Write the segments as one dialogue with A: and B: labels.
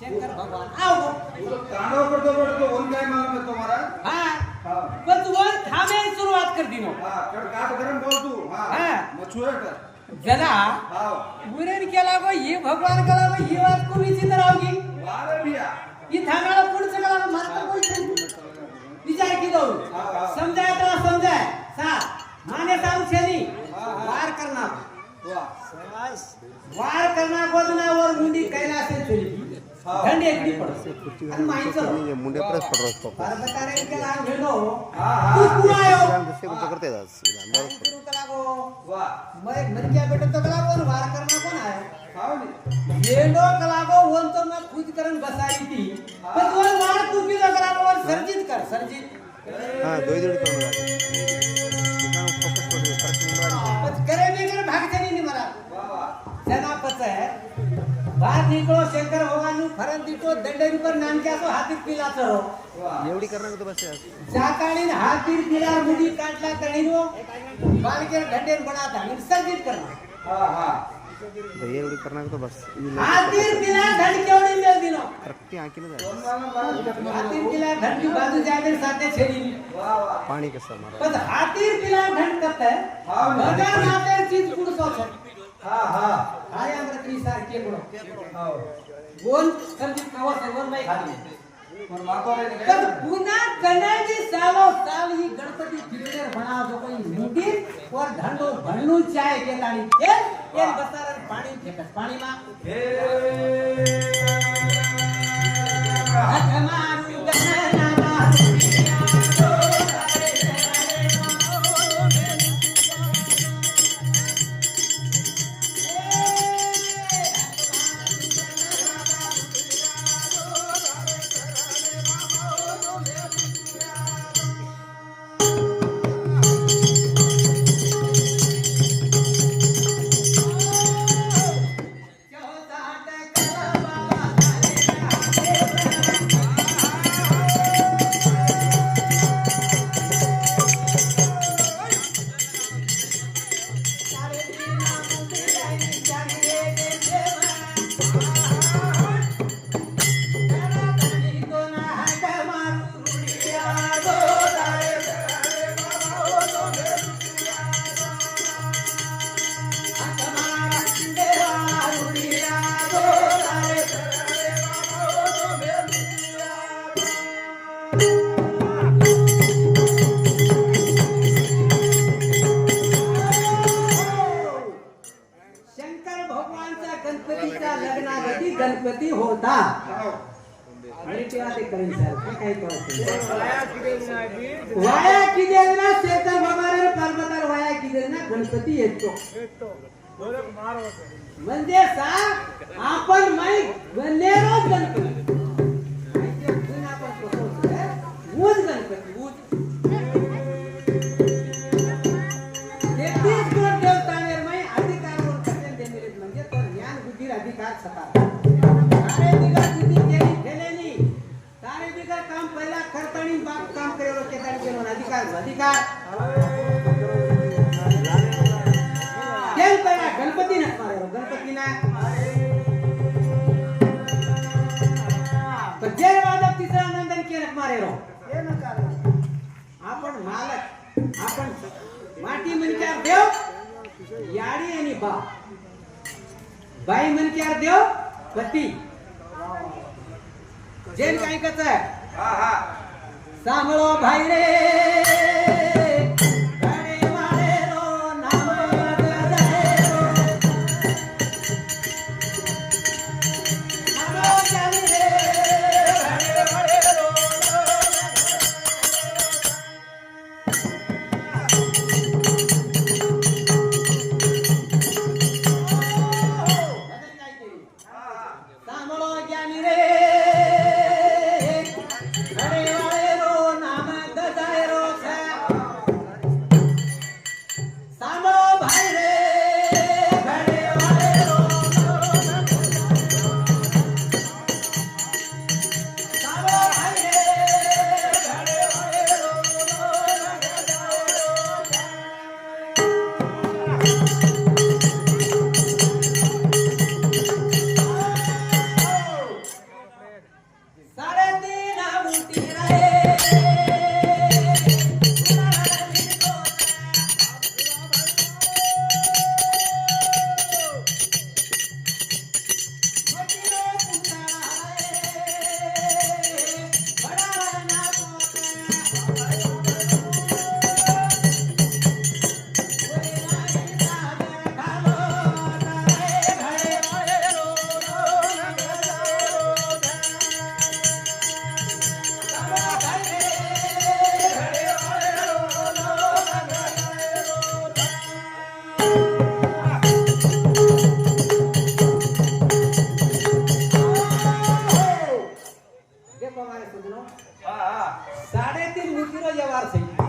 A: शंकर भगवान आओ
B: तांडव करतो तो वन काय मालूम है तुम्हारा?
A: हां पण तू वर थांबे सुरुवात कर दिनो
B: हां कट काट करन बोल तू हां मछुए कर
A: जना
B: हां
A: मुरेन केला गो ये भगवान कला गो ये बात को विचित्र आवगी
B: वारे भैया
A: ये थांगाला पुढचं कला मला तर कोई विचार की दो समजाय तो समजाय सा माने साऊ छेनी वार करना वार करना गोदना और मुंडी कैलाश से चली धंडे एकडी पड़ आणि माहिती
C: ये मुंडे प्रेस पड़ रहा है
A: पर बता रहे के लाग भेलो तू आयो
C: से कुछ करते था अंदर
A: शुरू कला गो
B: वाह
A: मैं मन क्या बेटा तो कला गो वार करना कोण आहे
B: हां नी
A: ये लो कला गो वन तो मैं खुद करन बसाई थी पण वो वार तू की कला गो सर्जित कर सर्जित
C: हां दो दो करने लगा फोकस कर करेक्ट
A: बस करे बेगर भाग चली नहीं मरा
B: वाह वाह
A: जना पच है बाहर निकलो शंकर भगवान नु फरन दीटो दंडेरी पर नानक्या तो हाथी पिला चरो
C: एवढी करणार का तो बस
A: जाकाळीन हाथी पिला मुडी काटला तणीनो बालकेर ढंडेर बनाता विसर्जित करना
B: हां हां
C: एवढी करणार का तो बस
A: हाथी पिला ढंड केवडी मेल दिनो
C: करेक्ट आंकी ना
B: दोन मालूम
A: हाथी पिला ढंड की बाजू जाके साथे छेड़ी
B: वाह वाह
C: पाणी कसं मारा
A: पण हाथी पिला ढंड करता है
B: हां
A: भगवान नाते चीज कुडसो छ
B: हां हां
A: काय आमर ती सारखी गुण
B: हां
A: बोल सर्जित कावा सर्वन नाही खाली
B: और मातो रे
A: पण पुन्हा गणाजी सालो साल ही गणपती फिरनेर बना जो कोई मुंडी और ढंडो भणनु चाय के ताणी ए बसारन पाणी फेकस पाणी मा हमारू गणना शंकर भगवानचा गणपतीचा लग्नावधी गणपती होता आणि तेव्हा ते करेन सर काय करतो वाया किदेल ना शेतर भगवान पर्वतावर वाया किदेल ना गणपती येतो म्हणजे सा आपण माई गणेरो गणपती ऊज गणपती ऊज तेहतीस कोट देवतांवर माई अधिकारवर कसे देणे म्हणजे तो ज्ञान बुद्धी अधिकार सता सारे दिगा किती केली केलेली सारे दिगा काम पहिला करतानी बाप काम करेलो केतानी केलो अधिकार अधिकार केल पहिला गणपती न मारेलो गणपती ना पण जे वादक तिसरा नंदन केलक मारेलो आपण मालक आपण माटी मनक्यार देव याडी आणि बाई मनक्यार देव पती जेन काय कच
B: हां हां
A: सांभळो भाई रे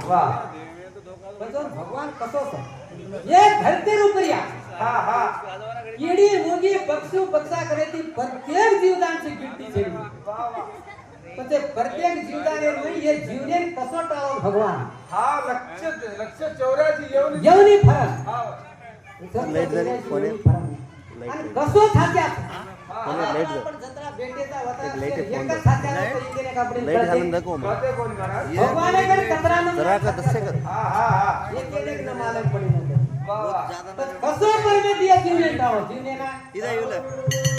B: वा
A: म्हणजे भगवान कसो एक धरती रुपरिया
B: हा हा
A: कीडी मुंगी पक्षी पक्षा करे ती प्रत्येक जीवदांची गिनती छेडी पण ते प्रत्येक जीवदाने नाही हे जीवने कसो टाळो भगवान
B: हा लक्ष 84 येऊन
A: येऊनी फरक
B: हा
C: लाईट झाली, कोणी?
A: आणि कसो थात्यात
C: कोणी लाईट झाली?
A: आपण जत्रा भेटेचा होता
C: एक लाईट आहे, फोन
A: एकच थात्यात इकडे कपडे
C: लाईट घालून दाखव मग
B: कळते कोण महाराज
A: भगवाने कर कचरा मग
C: जरा का तसे कर
B: हा हा हा
A: एक न मालक पडी नव्हतं
B: वा वा
A: कसो पहिले दिया जीवने टाळो जीवने ना
C: इथं येऊ